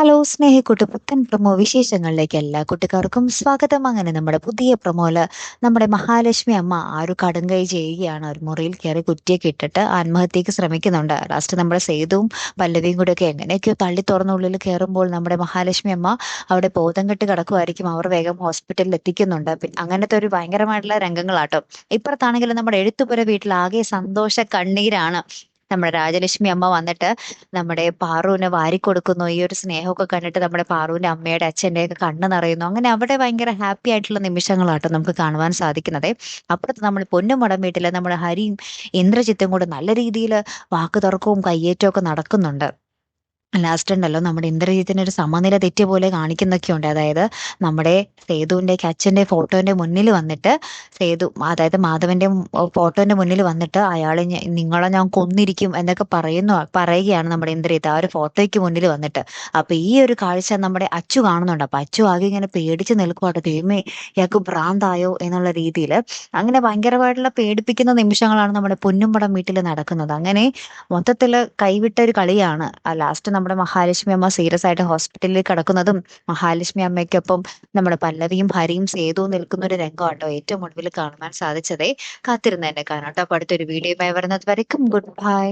Hello സ്നേഹിക്കൂട്ട് പുത്തൻ promo വിശേഷങ്ങളിലേക്ക് എല്ലാ കൂട്ടുകാർക്കും സ്വാഗതം. അങ്ങനെ നമ്മുടെ പുതിയ പ്രൊമോയില് നമ്മുടെ മഹാലക്ഷ്മി അമ്മ ആ ഒരു കടുംകൈ ചെയ്യുകയാണ്. ഒരു മുറിയിൽ കയറി കുറ്റിയൊക്കെ ഇട്ടിട്ട് ആത്മഹത്യക്ക് ശ്രമിക്കുന്നുണ്ട്. ലാസ്റ്റ് നമ്മുടെ സേതുവും പല്ലവിയും കൂടെ ഒക്കെ എങ്ങനെയൊക്കെയോ തള്ളി തുറന്ന ഉള്ളിൽ കയറുമ്പോൾ നമ്മുടെ മഹാലക്ഷ്മി അമ്മ അവിടെ ബോധം കെട്ട് കിടക്കുമായിരിക്കും. അവർ വേഗം ഹോസ്പിറ്റലിൽ എത്തിക്കുന്നുണ്ട്. അങ്ങനത്തെ ഒരു ഭയങ്കരമായിട്ടുള്ള രംഗങ്ങളാട്ടോ. ഇപ്പുറത്താണെങ്കിലും നമ്മുടെ എഴുത്തുപുര വീട്ടിൽ ആകെ സന്തോഷ കണ്ണീരാണ്. നമ്മുടെ രാജലക്ഷ്മി അമ്മ വന്നിട്ട് നമ്മുടെ പാറുവിനെ വാരിക്കൊടുക്കുന്നു. ഈ ഒരു സ്നേഹമൊക്കെ കണ്ടിട്ട് നമ്മുടെ പാറുവിന്റെ അമ്മയുടെ അച്ഛന്റെ ഒക്കെ കണ്ണ് നിറയുന്നു. അങ്ങനെ അവിടെ ഭയങ്കര ഹാപ്പി ആയിട്ടുള്ള നിമിഷങ്ങളാട്ടോ നമുക്ക് കാണുവാൻ സാധിക്കുന്നത്. അപ്പുറത്ത് നമ്മൾ പൊന്നുമടം വീട്ടില് നമ്മുടെ ഹരിയും ഇന്ദ്രജിത്തും കൂടെ നല്ല രീതിയിൽ വാക്ക് തർക്കവും കയ്യേറ്റവും ഒക്കെ നടക്കുന്നുണ്ട്. ലാസ്റ്റ് ഉണ്ടല്ലോ നമ്മുടെ ഇന്ദ്രജിത്തിന് ഒരു സമനില തെറ്റിയ പോലെ കാണിക്കുന്നൊക്കെ ഉണ്ട്. അതായത് നമ്മുടെ സേതുവിന്റെ അച്ഛന്റെ ഫോട്ടോന്റെ മുന്നിൽ വന്നിട്ട് അതായത് മാധവന്റെ ഫോട്ടോന്റെ മുന്നിൽ വന്നിട്ട് അയാളെ നിങ്ങളെ ഞാൻ കൊന്നിരിക്കും എന്നൊക്കെ പറയുകയാണ് നമ്മുടെ ഇന്ദ്രജിത്ത് ആ ഒരു ഫോട്ടോയ്ക്ക് മുന്നിൽ വന്നിട്ട്. അപ്പൊ ഈ ഒരു കാഴ്ച നമ്മുടെ അച്ചു കാണുന്നുണ്ട്. അപ്പൊ അച്ചു ആകെ ഇങ്ങനെ പേടിച്ച് നിൽക്കുവാട്ടോ. ദൈവമേ, ഇയാൾക്ക് ഭ്രാന്തായോ എന്നുള്ള രീതിയിൽ അങ്ങനെ ഭയങ്കരമായിട്ടുള്ള പേടിപ്പിക്കുന്ന നിമിഷങ്ങളാണ് നമ്മുടെ പൊന്നുംപടം വീട്ടിൽ നടക്കുന്നത്. അങ്ങനെ മൊത്തത്തില് കൈവിട്ട ഒരു കളിയാണ്. ലാസ്റ്റ് നമ്മുടെ മഹാലക്ഷ്മി അമ്മ സീരിയസ് ആയിട്ട് ഹോസ്പിറ്റലിൽ കിടക്കുന്നതും മഹാലക്ഷ്മി അമ്മയ്ക്കൊപ്പം നമ്മുടെ പല്ലവിയും ഹരിയും സേതുവും നിൽക്കുന്ന ഒരു രംഗമാട്ടോ ഏറ്റവും ഒടുവിൽ കാണുവാൻ സാധിച്ചതേ. കാത്തിരുന്ന് തന്നെ കാണാം കേട്ടോ. അപ്പൊ അടുത്തൊരു വീഡിയോയുമായി വരുന്നത് വരയ്ക്കും ഗുഡ് ബൈ.